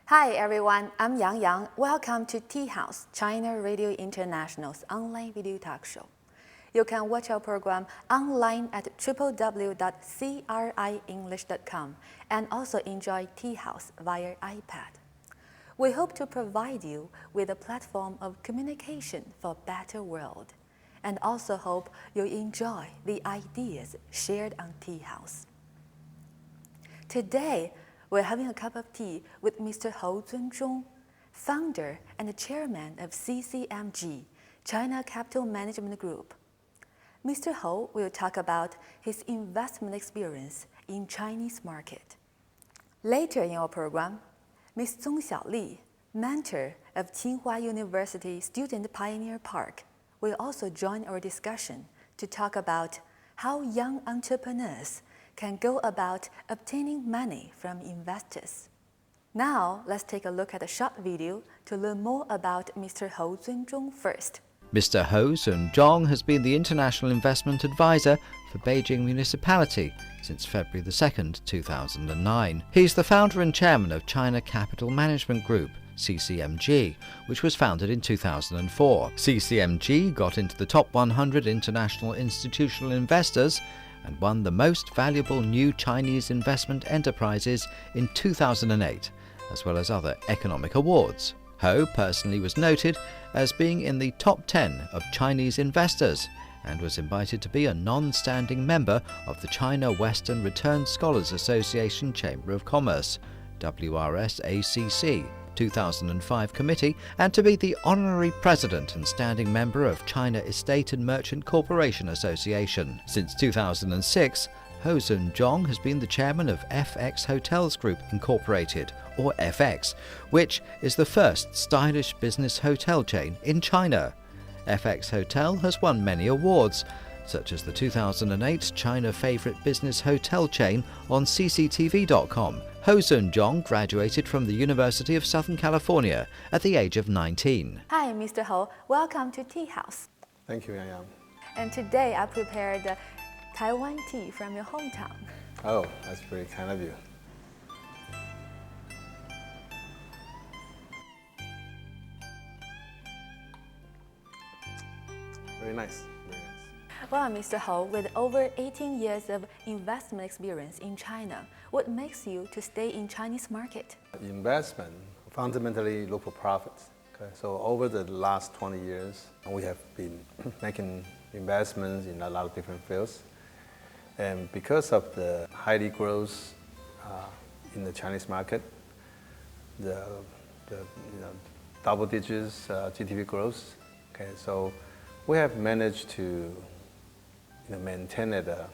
Hi everyone, I'm Yang Yang. Welcome to Tea House, China Radio International's online video talk show. You can watch our program online at www.crienglish.com and also enjoy Tea House via iPad. We hope to provide you with a platform of communication for a better world, and also hope you enjoy the ideas shared on Tea House. Today, we're having a cup of tea with Mr. Hou Zunzhong, founder and chairman of CCMG, China Capital Management Group. Mr. Hou will talk about his investment experience in Chinese market. Later in our program, Ms. ZhongXiaoli, mentor of Tsinghua University Student Pioneer Park, will also join our discussion to talk about how young entrepreneurs can go about obtaining money from investors. Now, let's take a look at a short video to learn more about Mr. Hou Zunzhong first. Mr. Hou Zunzhong has been the International Investment Advisor for Beijing Municipality since February 2, 2009. He's the founder and chairman of China Capital Management Group, CCMG, which was founded in 2004. CCMG got into the top 100 international institutional investors and won the most valuable new Chinese investment enterprises in 2008, as well as other economic awards. Hou personally was noted as being in the top 10 of Chinese investors and was invited to be a non-standing member of the China Western Return Scholars Association Chamber of Commerce, WRSACC, 2005 committee, and to be the honorary president and standing member of China Estate and Merchant Corporation Association. Since 2006, Hou Zunzhong has been the chairman of FX Hotels Group Incorporated, or FX, which is the first stylish business hotel chain in China. FX Hotel has won many awards, such as the 2008 China Favorite Business Hotel Chain on CCTV.com. Hou Zunzhong graduated from the University of Southern California at the age of 19. Hi, Mr. Hou. Welcome to Tea House. Thank you, Yang Yang. And today I prepared Taiwan tea from your hometown. Oh, that's very kind of you. Very nice. Very nice. Well, Mr. Hou, with over 18 years of investment experience in China, what makes you to stay in Chinese market? Investment fundamentally look for profits. Okay? So over the last 20 years, we have been making investments in a lot of different fields. And because of the highly growth in the Chinese market, the double digits GDP growth, okay, so we have managed to maintain it a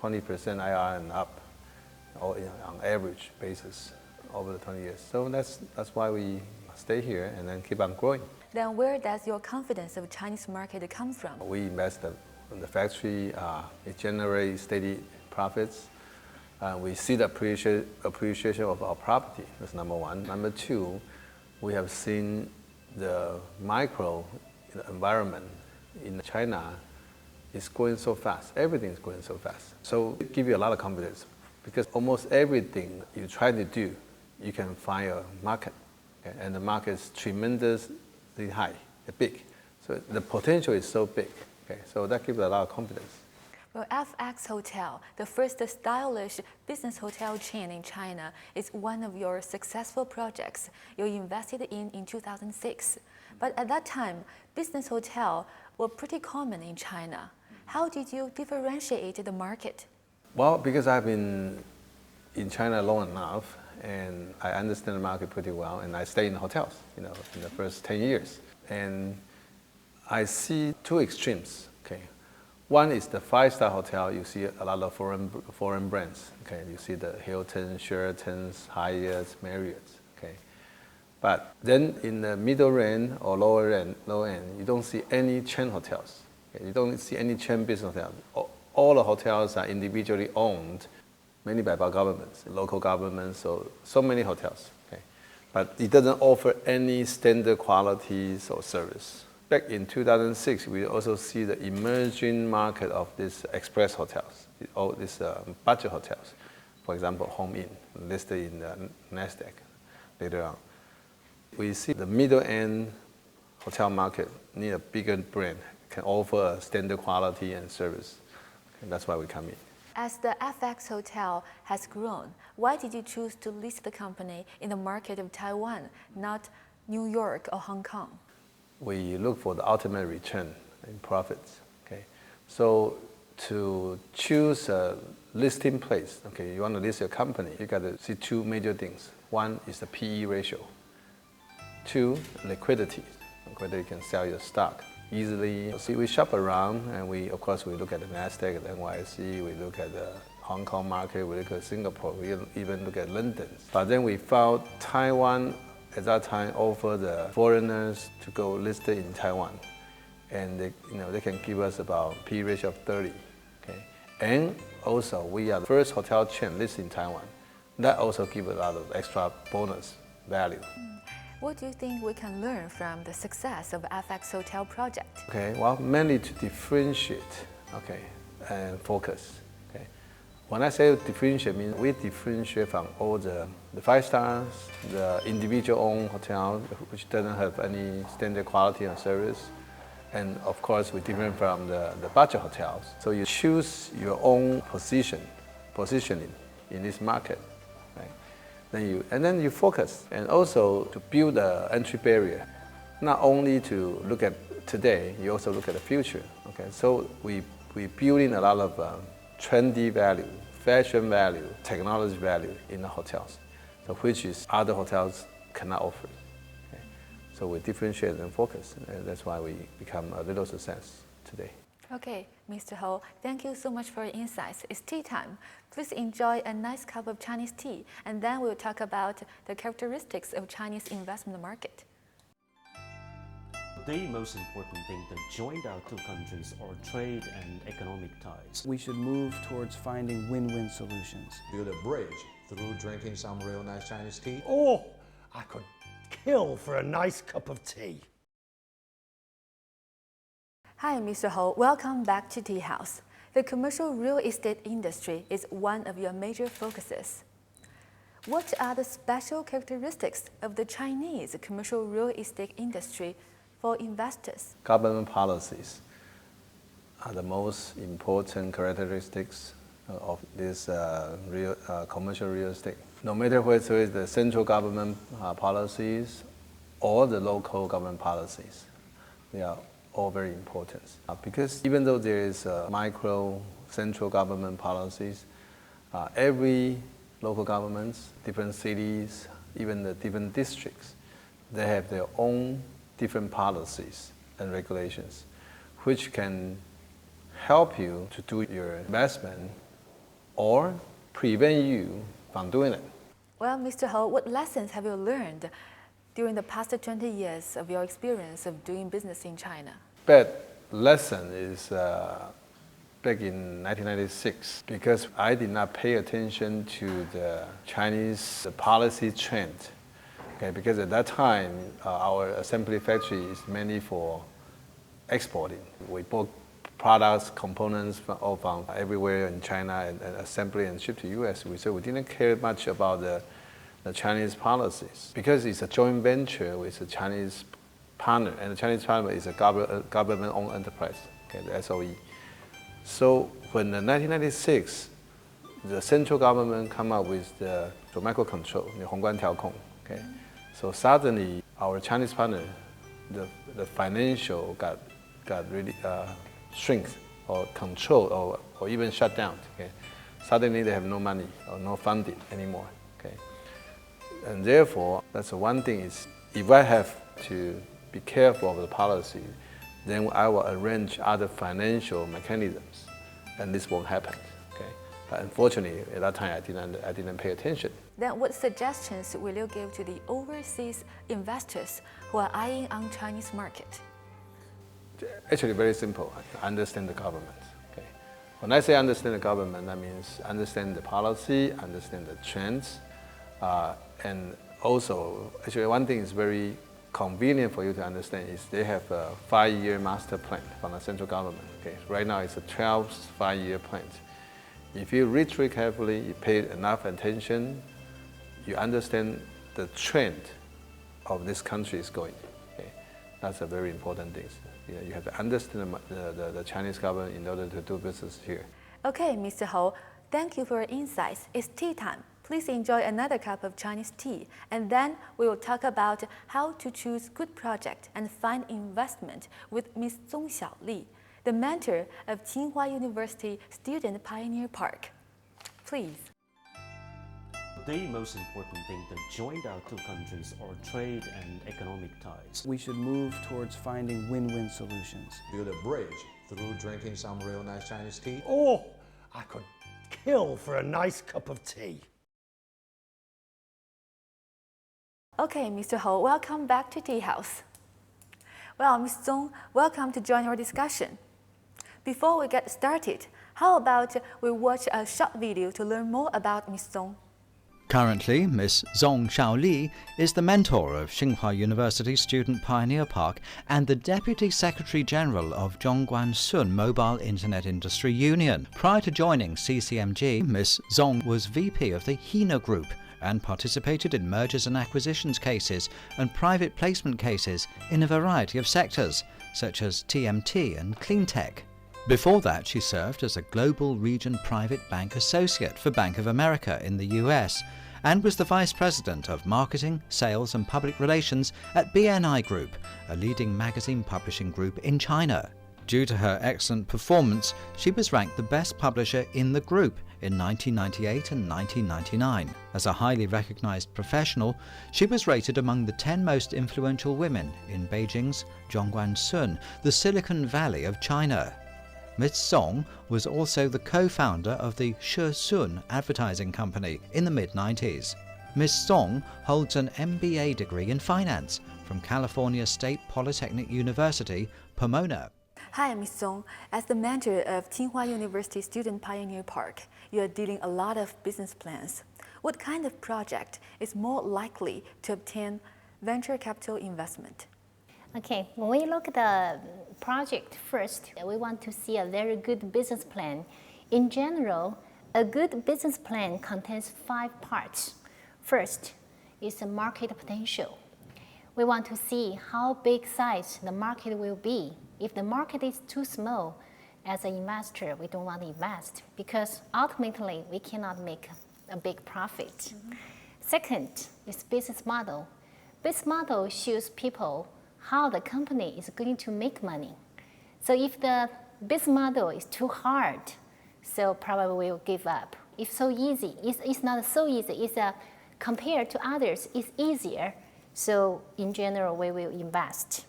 20% IRR and up, or on average basis over the 20 years. So that's why we stay here and then keep on growing. Then where does your confidence of Chinese market come from? We invest in the factory, it generates steady profits. We see the appreciation of our property, that's number one. Number two, we have seen the micro environment in China is growing so fast. Everything is growing so fast. So it gives you a lot of confidence because almost everything you try to do, you can find a market. Okay? And the market is tremendously high, big. So the potential is so big. Okay? So that gives a lot of confidence. Well, FX Hotel, the first stylish business hotel chain in China, is one of your successful projects you invested in 2006. But at that time, business hotels were pretty common in China. How did you differentiate the market? Well, because I've been in China long enough, and I understand the market pretty well, and I stay in hotels, in the first 10 years. And I see two extremes, okay? One is the five-star hotel. You see a lot of foreign brands. Okay, you see the Hilton, Sheratons, Hyatts, Marriotts. Okay, but then in the middle end or low end, you don't see any chain hotels. Okay? You don't see any chain business hotels. All the hotels are individually owned, mainly by governments, local governments. So many hotels. Okay, but it doesn't offer any standard qualities or service. Back in 2006, we also see the emerging market of these express hotels, all these budget hotels. for example, Home Inn, listed in the NASDAQ later on. We see the middle-end hotel market need a bigger brand, can offer a standard quality and service. And that's why we come in. As the FX Hotel has grown, why did you choose to list the company in the market of Taiwan, not New York or Hong Kong? We look for the ultimate return in profits. Okay, so to choose a listing place, okay, you want to list your company, you got to see two major things. One is the PE ratio. Two, liquidity, whether you can sell your stock easily. See, we shop around, and of course, we look at the NASDAQ, the NYSE, we look at the Hong Kong market, we look at Singapore, we even look at London. But then we found Taiwan at that time offer the foreigners to go listed in Taiwan, and they can give us about PE ratio of 30. Okay, and also we are the first hotel chain listed in Taiwan. That also gives a lot of extra bonus value. What do you think we can learn from the success of FX Hotel project? Okay, well, mainly to differentiate, okay, and focus. Okay, when I say differentiate, means we differentiate from all the 5 stars, the individual owned hotel, which doesn't have any standard quality and service, and of course we different from the budget hotels. So you choose your own positioning in this market. Then you focus, and also to build an entry barrier, not only to look at today, you also look at the future. Okay, so we build in a lot of trendy value, fashion value, technology value in the hotels, so which is other hotels cannot offer. Okay, so we differentiate and focus, and that's why we become a little success today. Okay, Mr. Ho, thank you so much for your insights. It's tea time. Please enjoy a nice cup of Chinese tea, and then we'll talk about the characteristics of Chinese investment market. The most important thing that joined our two countries are trade and economic ties. We should move towards finding win-win solutions. Build a bridge through drinking some real nice Chinese tea. Oh, I could kill for a nice cup of tea. Hi, Mr. Ho. Welcome back to Tea House. The commercial real estate industry is one of your major focuses. What are the special characteristics of the Chinese commercial real estate industry for investors? Government policies are the most important characteristics of this commercial real estate. No matter whether it's the central government policies or the local government policies, they are all very important. Because even though there is micro central government policies, every local governments, different cities, even the different districts, they have their own different policies and regulations, which can help you to do your investment or prevent you from doing it. Well, Mr. Ho, what lessons have you learned during the past 20 years of your experience of doing business in China? Bad lesson is back in 1996, because I did not pay attention to the Chinese policy trend. Okay, because at that time, our assembly factory is mainly for exporting. We bought products, components from everywhere in China and assembly and ship to US. So we didn't care much about the Chinese policies, because it's a joint venture with a Chinese partner, and the Chinese partner is a government-owned enterprise, okay, the SOE. So when in 1996, the central government come up with the microcontrol, the 宏观调控, okay. So suddenly our Chinese partner, the financial got really shrink or controlled or even shut down. Okay, suddenly they have no money or no funding anymore. Okay, and therefore that's one thing is, if I have to be careful of the policy, then I will arrange other financial mechanisms, and this won't happen. Okay, but unfortunately at that time I didn't pay attention. Then what suggestions will you give to the overseas investors who are eyeing on Chinese market? Actually, very simple. Understand the government. Okay, when I say understand the government, that means understand the policy, understand the trends, and also, actually, one thing is very convenient for you to understand is they have a 5-year master plan from the central government. Okay, right now it's a 12 5-year plan, If you read very carefully, you pay enough attention, you understand the trend of this country is going. Okay? That's a very important thing. You have to understand the Chinese government in order to do business here. Okay, Mr. Hou, thank you for your insights. It's tea time. Please enjoy another cup of Chinese tea, and then we will talk about how to choose good project and find investment with Ms. ZhongXiaoli, the mentor of Tsinghua University Student Pioneer Park. Please. The most important thing that joined our two countries are trade and economic ties. We should move towards finding win-win solutions. Build a bridge through drinking some real nice Chinese tea. Oh, I could kill for a nice cup of tea. Okay, Mr. Hou, welcome back to Tea House. Well, Ms. Zong, welcome to join our discussion. Before we get started, how about we watch a short video to learn more about Ms. Zong? Currently, Ms. ZhongXiaoli is the mentor of Tsinghua University Student Pioneer Park and the Deputy Secretary General of Zhongguancun Mobile Internet Industry Union. Prior to joining CCMG, Ms. Zong was VP of the Hina Group and participated in mergers and acquisitions cases and private placement cases in a variety of sectors, such as TMT and cleantech. Before that, she served as a Global Region Private Bank Associate for Bank of America in the US and was the Vice President of Marketing, Sales and Public Relations at BNI Group, a leading magazine publishing group in China. Due to her excellent performance, she was ranked the best publisher in the group in 1998 and 1999. As a highly recognized professional, she was rated among the 10 most influential women in Beijing's Zhongguancun, the Silicon Valley of China. Ms. Zong was also the co-founder of the Shizun advertising company in the mid-90s. Ms. Zong holds an MBA degree in finance from California State Polytechnic University, Pomona. Hi, Ms. Zong. As the mentor of Tsinghua University Student Pioneer Park, you are dealing a lot of business plans. What kind of project is more likely to obtain venture capital investment? Okay, when we look at the project first, we want to see a very good business plan. In general, a good business plan contains 5 parts. First is the market potential. We want to see how big size the market will be. If the market is too small, as an investor, we don't want to invest because ultimately we cannot make a big profit. Second is business model. Business model shows people how the company is going to make money. So if the business model is too hard, so probably we'll give up. If so easy, it's not so easy. It's compared to others, it's easier. So in general, we will invest.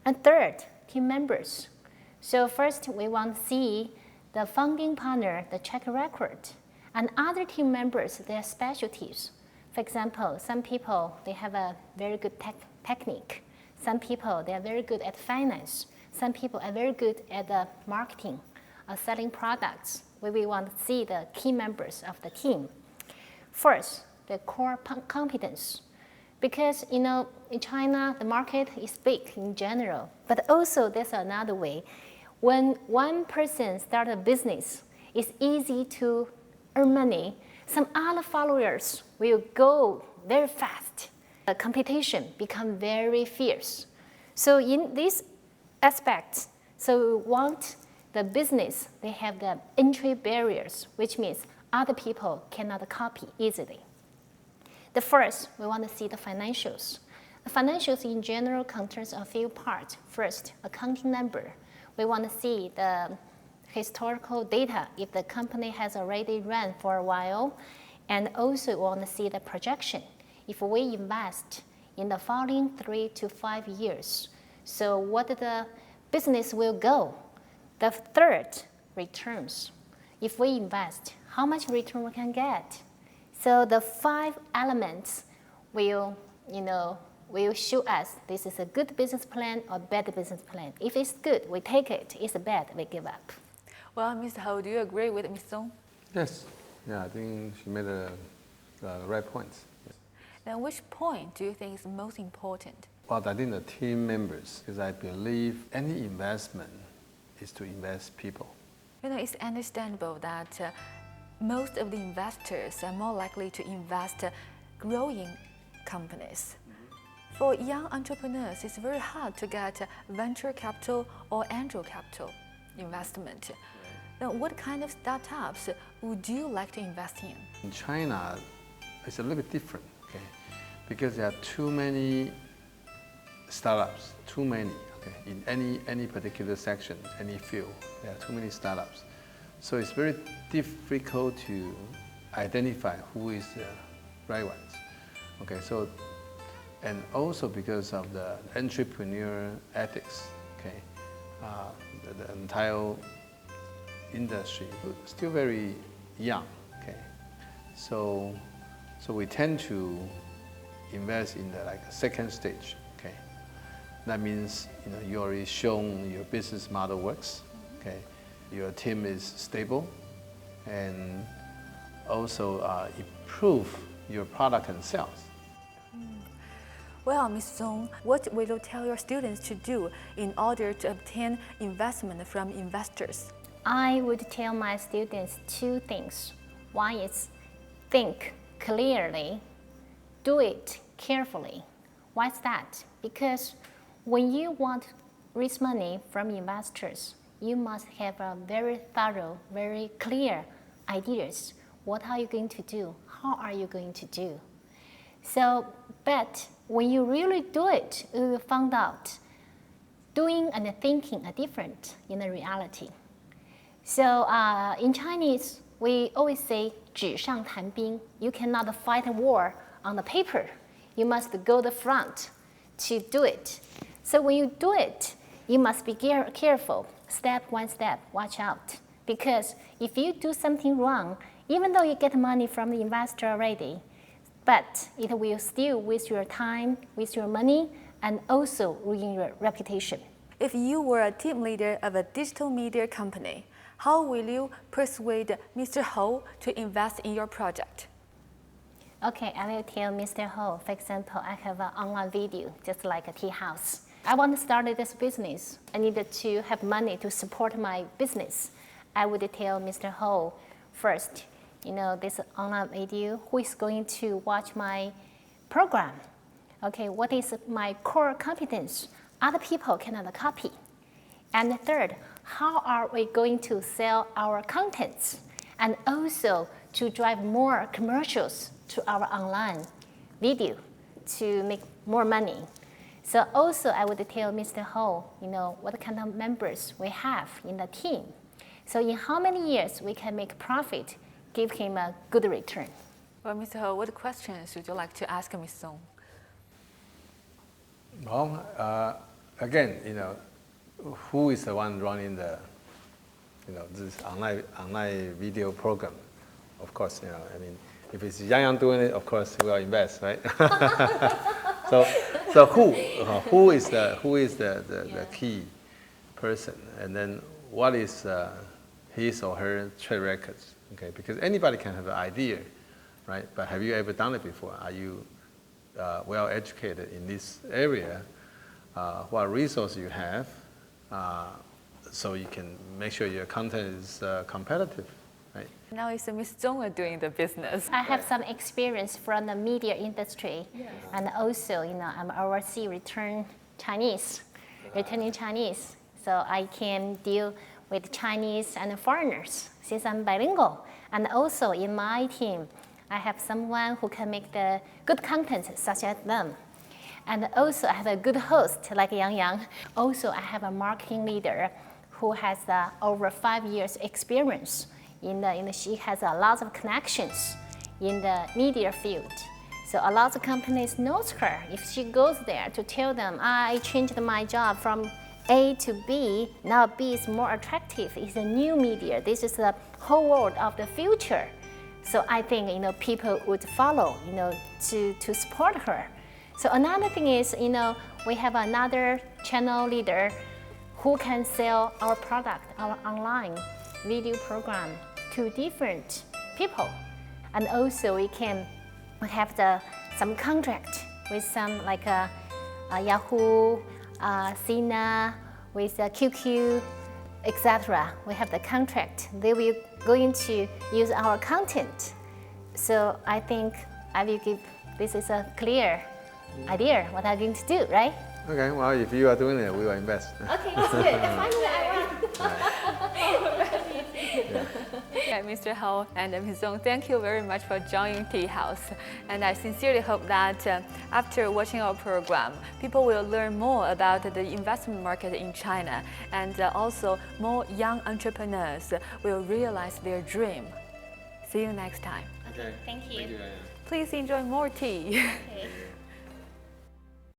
And third, team members. So first, we want to see the founding partner, the track record, and other team members, their specialties. For example, some people, they have a very good technique. Some people, they are very good at finance. Some people are very good at marketing, selling products. We will want to see the key members of the team. First, the core competence. Because, in China, the market is big in general. But also, there's another way. When one person starts a business, it's easy to earn money. Some other followers will go very fast. The competition becomes very fierce. So in this aspect, so we want the business, they have the entry barriers, which means other people cannot copy easily. The first, we want to see the financials. The financials in general contains a few parts. First, accounting number. We want to see the historical data if the company has already run for a while, and also we want to see the projection. If we invest in the following 3 to 5 years, so what the business will go. The third, returns. If we invest, how much return we can get. So the 5 elements will, will show us this is a good business plan or bad business plan. If it's good, we take it. If it's bad, we give up. Well, Mr. Hou, do you agree with Ms. Zong? Yes. Yeah, I think she made the right points. Yes. Then which point do you think is most important? Well, I think the team members, because I believe any investment is to invest people. It's understandable that most of the investors are more likely to invest growing companies. For young entrepreneurs, it's very hard to get venture capital or angel capital investment. Then what kind of startups would you like to invest in? In China, it's a little bit different, okay? Because there are too many startups, too many, okay? In any particular section, any field, there are too many startups. So it's very difficult to identify who is the right ones, okay? So, and also because of the entrepreneur ethics, okay? The entire industry is still very young, okay? So we tend to invest in the second stage, okay? That means you already shown your business model works, okay? Your team is stable, and also improve your product and sales. Well, Ms. Zong, what will you tell your students to do in order to obtain investment from investors? I would tell my students two things. One is think clearly, do it carefully. Why is that? Because when you want to raise money from investors, you must have a very thorough, very clear ideas. What are you going to do? How are you going to do? So, but when you really do it, you will find out doing and thinking are different in the reality. So in Chinese, we always say 纸上谈兵. You cannot fight a war on the paper. You must go the front to do it. So when you do it, you must be careful. Step one step, watch out. Because if you do something wrong, even though you get money from the investor already, but it will still waste your time, waste your money, and also ruin your reputation. If you were a team leader of a digital media company, how will you persuade Mr. Ho to invest in your project? Okay, I will tell Mr. Ho, for example, I have an online video, just like a tea house. I want to start this business. I needed to have money to support my business. I would tell Mr. Ho, first, this online video, who is going to watch my program? Okay, what is my core competence? Other people cannot copy. And third, how are we going to sell our contents? And also to drive more commercials to our online video to make more money. So also I would tell Mr. Ho, what kind of members we have in the team. So in how many years we can make profit, give him a good return. Well, Mr. Ho, what questions would you like to ask Ms. Zong? Well, again, who is the one running the, this online video program? Of course, if it's Yang doing it, of course we'll invest, right? so who is the key person, and then what is his or her track records? Okay, because anybody can have an idea, right? But have you ever done it before? Are you well educated in this area? What resources you have, so you can make sure your content is competitive, right? Now it's Ms. Zong doing the business. I have some experience from the media industry, and also, I'm overseas returning Chinese. So I can deal with Chinese and foreigners since I'm bilingual. And also in my team, I have someone who can make the good content such as them. And also I have a good host like Yang. Also I have a marketing leader who has over 5 years experience. She has a lot of connections in the media field. So a lot of companies knows her. If she goes there to tell them, I changed my job from A to B, now B is more attractive. It's a new media. This is the whole world of the future. So I think people would follow to support her. So another thing is we have another channel leader who can sell our product, our online video program to different people, and also we can have some contract with some like Yahoo, Sina, with QQ, etc. We have the contract. They will going to use our content. So I think I will give this is a clear idea what I'm going to do, right? Okay, well, if you are doing it, we will invest. Okay, that's good. Finally, I won. Yeah, Mr. Hou and Ms. Zhong, thank you very much for joining Tea House. And I sincerely hope that after watching our program, people will learn more about the investment market in China, and also more young entrepreneurs will realize their dream. See you next time. Okay. Thank you. Thank you, Diana. Please enjoy more tea. Okay.